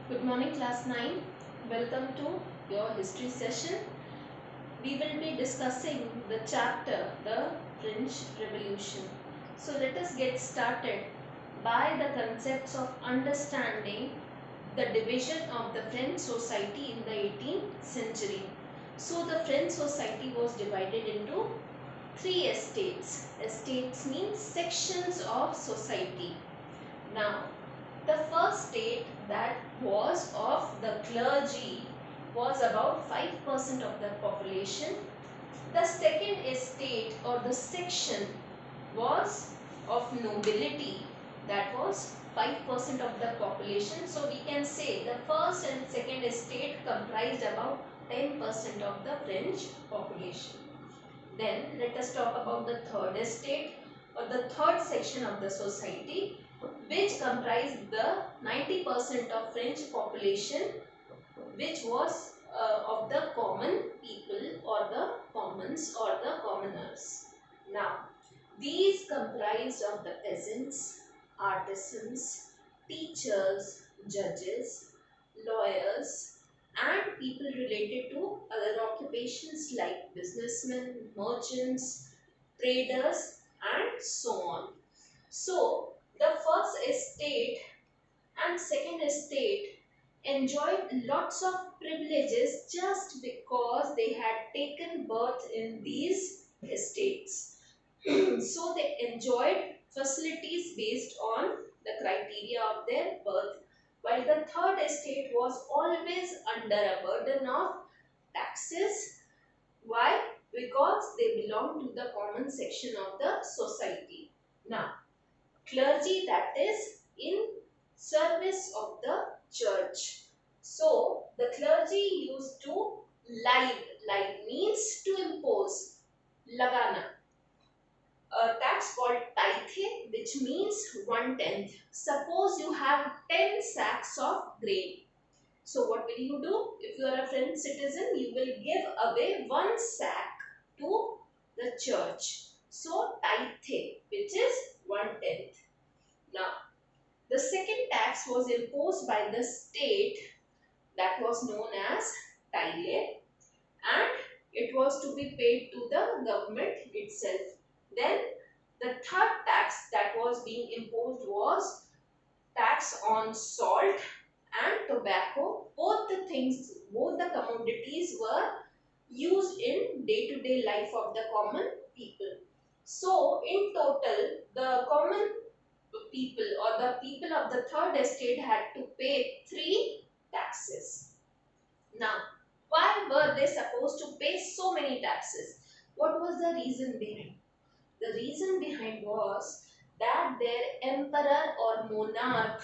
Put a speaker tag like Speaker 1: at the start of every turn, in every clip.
Speaker 1: Good morning, class 9. Welcome to your history session. We will be discussing the chapter, the French Revolution. So let us get started by the concepts of understanding the division of the French society in the 18th century. So the French society was divided into three estates. Estates means sections of society. Now, the first state that was of the clergy was about 5% of the population. The second estate or the section was of nobility, that was 5% of the population. So we can say the first and second estate comprised about 10% of the French population. Then let us talk about the third estate or the third section of the society, which comprised the 90% of French population, which was of the common people or the commons or the commoners. Now, these comprised of the peasants, artisans, teachers, judges, lawyers, and people related to other occupations like businessmen, merchants, traders, and so on. So, the first estate and second estate enjoyed lots of privileges just because they had taken birth in these estates. So they enjoyed facilities based on the criteria of their birth, while the third estate was always under a burden of taxes. Why? Because they belong to the common section of the society. Now, clergy, that is in service of the church. So the clergy used to live means to impose, lagana, a tax called tithe, which means 1/10. Suppose you have 10 sacks of grain. So what will you do? If you are a French citizen, you will give away one sack to the church. So tithe, which is 1/10. Now, the second tax was imposed by the state, that was known as taille, and it was to be paid to the government itself. Then the third tax that was being imposed was tax on salt and tobacco. Both the commodities were used in day-to-day life of the common people. So in total, the common people or the people of the third estate had to pay three taxes. Now, why were they supposed to pay so many taxes? What was the reason behind? The reason behind was that their emperor or monarch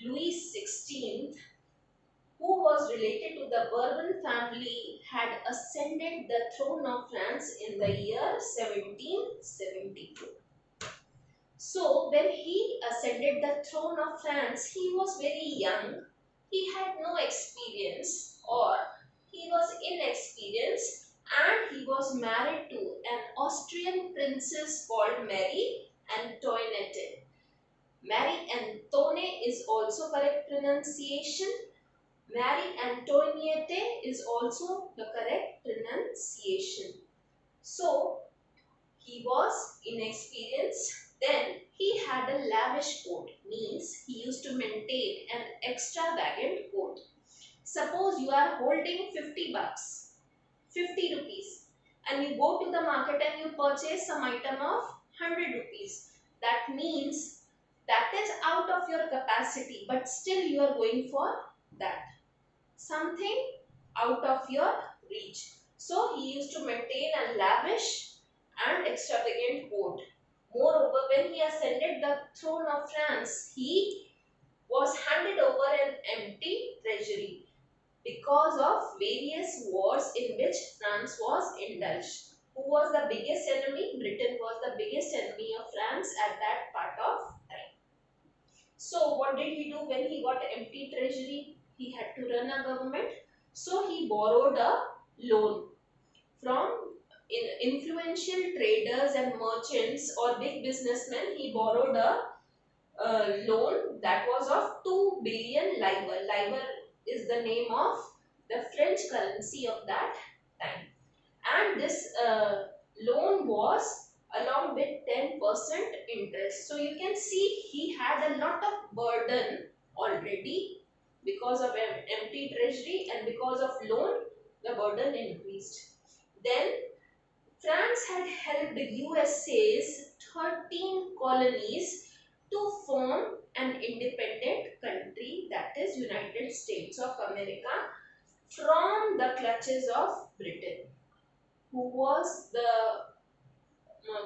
Speaker 1: Louis XVI, who was related to the Bourbon family, had ascended the throne of France in the year 1772. So when he ascended the throne of France, he was very young. He had no experience, or he was inexperienced, and he was married to an Austrian princess called Marie Antoinette. Marie Antoinette is also correct pronunciation. Marie Antoinette is also the correct pronunciation. So he was inexperienced. Then he had a lavish court, means he used to maintain an extravagant court. Suppose you are holding 50 bucks, 50 rupees, and you go to the market and you purchase some item of 100 rupees. That means that is out of your capacity, but still you are going for that. Something out of your reach. So he used to maintain a lavish and extravagant court. Moreover, when he ascended the throne of France, he was handed over an empty treasury because of various wars in which France was indulged. Who was the biggest enemy? Britain was the biggest enemy of France at that part of time. So what did he do when he got empty treasury? He had to run a government. So he borrowed a loan from influential traders and merchants or big businessmen. He borrowed a loan that was of 2 billion livre. Livre is the name of the French currency of that time. And this loan was along with 10% interest. So you can see he had a lot of burden already because of empty treasury, and because of loan the burden increased. Then France had helped USA's 13 colonies to form an independent country, that is United States of America, from the clutches of Britain, who was the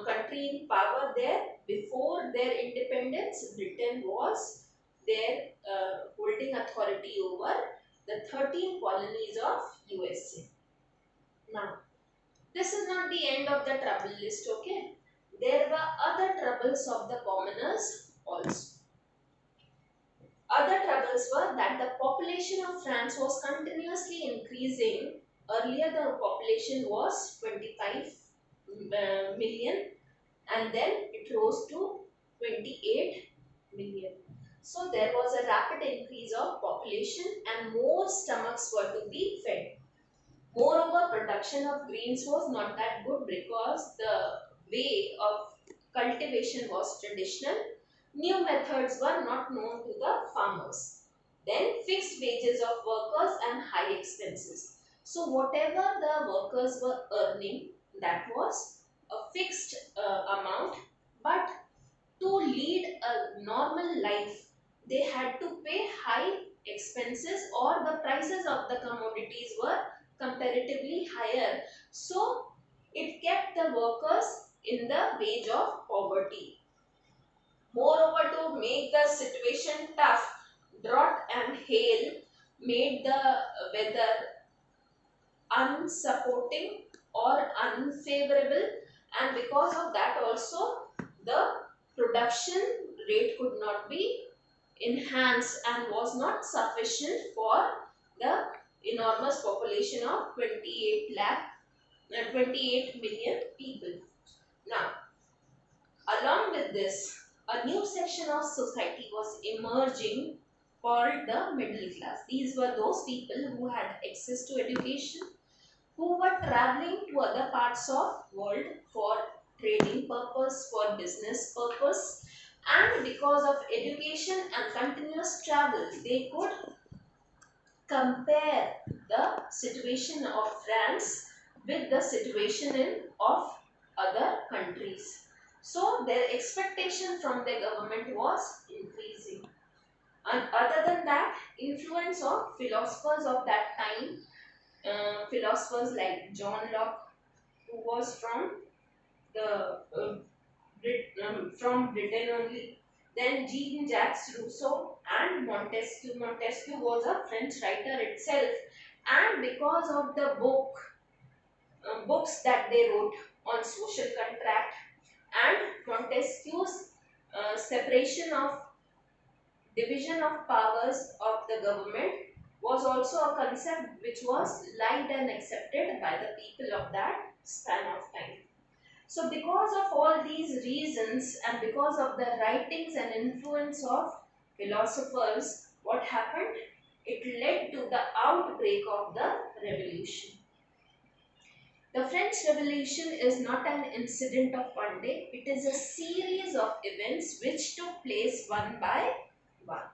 Speaker 1: country in power there before their independence. Britain was their holding authority over the 13 colonies of USA. Now, this is not the end of the trouble list, okay? There were other troubles of the commoners also. Other troubles were that the population of France was continuously increasing. Earlier, the population was 25 million, and then it rose to 28 million. So there was a rapid increase of population and more stomachs were to be fed. Moreover, production of grains was not that good because the way of cultivation was traditional. New methods were not known to the farmers. Then fixed wages of workers and high expenses. So whatever the workers were earning, that was a fixed amount, but to lead a normal life, they had to pay high expenses, or the prices of the commodities were comparatively higher. So it kept the workers in the wage of poverty. Moreover, to make the situation tough, drought and hail made the weather unsupporting or unfavorable, and because of that also the production rate could not be enhanced and was not sufficient for the enormous population of 28 million people. Now, along with this, a new section of society was emerging called the middle class. These were those people who had access to education, who were traveling to other parts of world for trading purpose, for business purpose, and because of education and continuous travel, they could compare the situation of France with the situation of other countries. So their expectation from the government was increasing. And other than that, influence of philosophers of that time, philosophers like John Locke, who was from the from Britain only. Then Jean-Jacques Rousseau and Montesquieu. Montesquieu was a French writer itself, and because of the books that they wrote on social contract and Montesquieu's separation of division of powers of the government was also a concept which was liked and accepted by the people of that span of time. So because of all these reasons and because of the writings and influence of philosophers, what happened? It led to the outbreak of the revolution. The French Revolution is not an incident of one day, it is a series of events which took place one by one.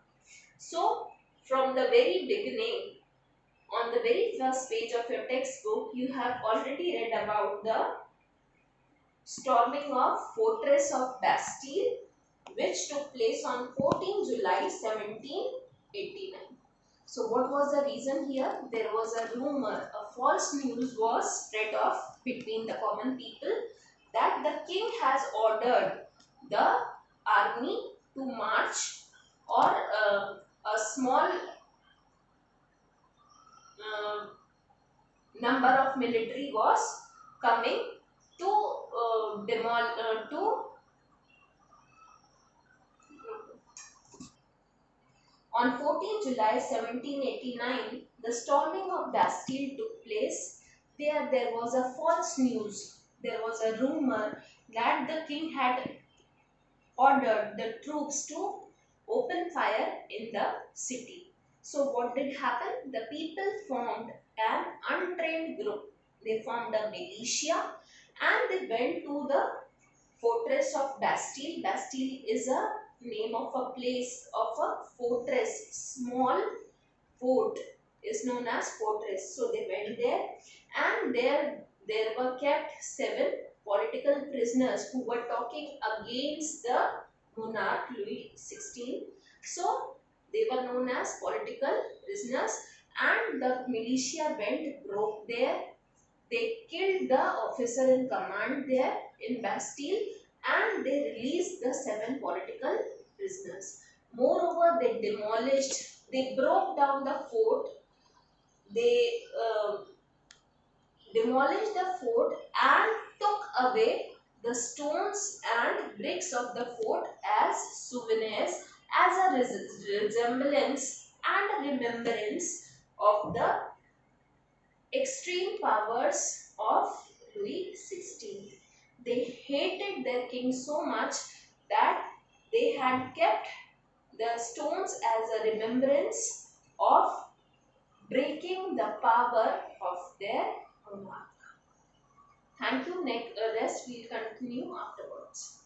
Speaker 1: So, from the very beginning, on the very first page of your textbook, you have already read about the storming of fortress of Bastille, which took place on 14 July 1789. So what was the reason here? There was a rumor, a false news was spread off between the common people that the king has ordered the army to march, or a small number of military was coming to on 14 July 1789, the storming of Bastille took place. There was a false news. There was a rumor that the king had ordered the troops to open fire in the city. So what did happen? The people formed an untrained group. They formed a militia and they went to the fortress of Bastille. Bastille is a name of a place of a fortress, small fort is known as fortress. So they went there and there were kept 7 political prisoners who were talking against the monarch Louis XVI. So they were known as political prisoners and the militia went broke there. They killed the officer in command there in Bastille and they released the 7 political prisoners. Moreover, they broke down the fort, they demolished the fort and took away the stones and bricks of the fort as souvenirs, as a resemblance and a remembrance of the extreme powers of Louis XVI. They hated their king so much that they had kept the stones as a remembrance of breaking the power of their monarch. Thank you. Next, rest we'll continue afterwards.